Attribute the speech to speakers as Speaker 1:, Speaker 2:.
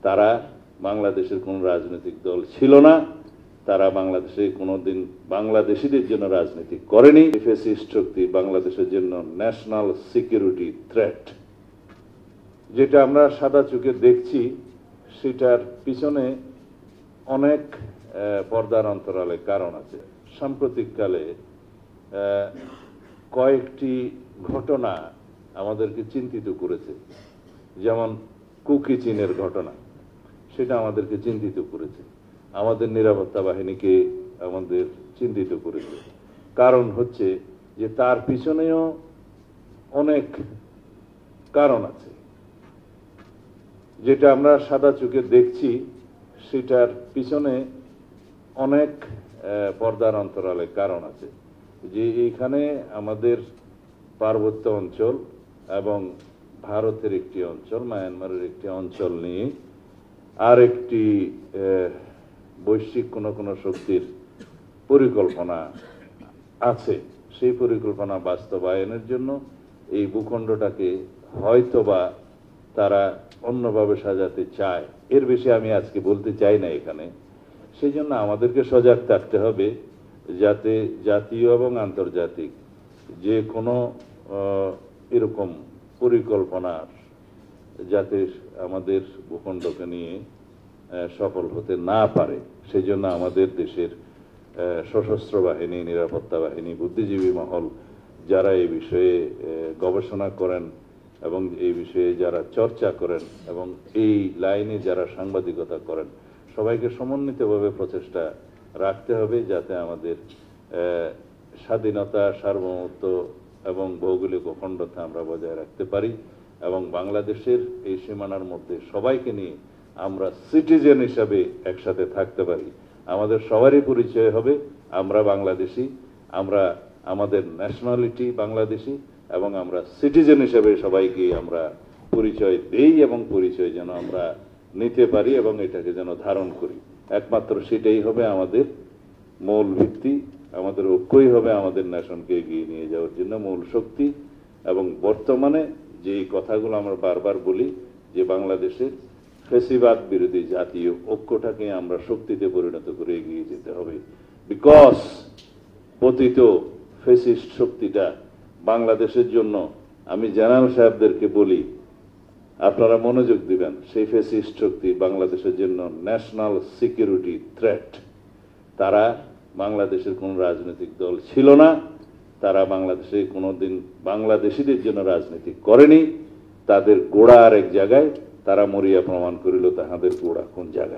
Speaker 1: তারা বাংলাদেশের কোনো রাজনৈতিক দল ছিল না, তারা বাংলাদেশে কোনোদিন বাংলাদেশিদের জন্য রাজনীতি করেনি। ফ্যাসিস্ট শক্তি বাংলাদেশের জন্য ন্যাশনাল সিকিউরিটি থ্রেট। যেটা আমরা সাদা চোখে দেখছি সেটার পিছনে অনেক পর্দার অন্তরালে কারণ আছে। সাম্প্রতিককালে কয়েকটি ঘটনা আমাদেরকে চিন্তিত করেছে, যেমন কুকি চীনের ঘটনা, সেটা আমাদেরকে চিন্তিত করেছে। আমাদের নিরাপত্তা বাহিনীকে আমাদের চিন্তিত করেছে। কারণ হচ্ছে যে তার পিছনেও অনেক কারণ আছে। যেটা আমরা সাদা চোখে দেখছি সেটার পিছনে অনেক পর্দার অন্তরালে কারণ আছে। যে এইখানে আমাদের পার্বত্য অঞ্চল এবং ভারতের একটি অঞ্চল, মায়ানমারের একটি অঞ্চল নিয়ে আর একটি বৈশ্বিক কোনো শক্তির পরিকল্পনা আছে। সেই পরিকল্পনা বাস্তবায়নের জন্য এই ভূখণ্ডটাকে হয়তোবা তারা অন্যভাবে সাজাতে চায়। এর বেশি আমি আজকে বলতে চাই না এখানে। সেই জন্য আমাদেরকে সজাগ থাকতে হবে যাতে জাতীয় এবং আন্তর্জাতিক যে কোনো এরকম পরিকল্পনার যাতে আমাদের ভূখণ্ডকে নিয়ে সফল হতে না পারে। সেই জন্য আমাদের দেশের সশস্ত্র বাহিনী, নিরাপত্তা বাহিনী, বুদ্ধিজীবী মহল যারা এই বিষয়ে গবেষণা করেন এবং এই বিষয়ে যারা চর্চা করেন এবং এই লাইনে যারা সাংবাদিকতা করেন, সবাইকে সমন্বিতভাবে প্রচেষ্টা রাখতে হবে যাতে আমাদের স্বাধীনতা, সার্বভৌমত্ব এবং ভৌগোলিক অখণ্ডতা আমরা বজায় রাখতে পারি এবং বাংলাদেশের এই সীমানার মধ্যে সবাইকে নিয়ে আমরা সিটিজেন হিসাবে একসাথে থাকতে পারি। আমাদের সবারই পরিচয় হবে আমরা বাংলাদেশি, আমরা আমাদের ন্যাশনালিটি বাংলাদেশি এবং আমরা সিটিজেন হিসাবে সবাইকে আমরা পরিচয় দেই এবং পরিচয় যেন আমরা নিতে পারি এবং এটাকে যেন ধারণ করি। একমাত্র সেটাই হবে আমাদের মূল ভিত্তি, আমাদের ঐক্যই হবে আমাদের ন্যাশনকে এগিয়ে নিয়ে যাওয়ার জন্য মূল শক্তি। এবং বর্তমানে যে কথাগুলো আমরা বারবার বলি যে বাংলাদেশের ফ্যাসিবাদ বিরোধী জাতীয় ঐক্যটাকে আমরা শক্তিতে পরিণত করে এগিয়ে যেতে হবে। বিকজ পতিত ফ্যাসিস্ট শক্তিটা বাংলাদেশের জন্য, আমি জেনারেল সাহেবদেরকে বলি আপনারা মনোযোগ দিবেন, সেই ফ্যাসিস্ট শক্তি বাংলাদেশের জন্য ন্যাশনাল সিকিউরিটি থ্রেট। তারা বাংলাদেশের কোন রাজনৈতিক দল ছিল না, তারা বাংলাদেশে কোনোদিন বাংলাদেশিদের জন্য রাজনীতি করেনি। তাদের গোড়া আরেক জায়গায়, তারা মরিয়া প্রমাণ করিল তাহাদের গোড়া কোন জায়গায়।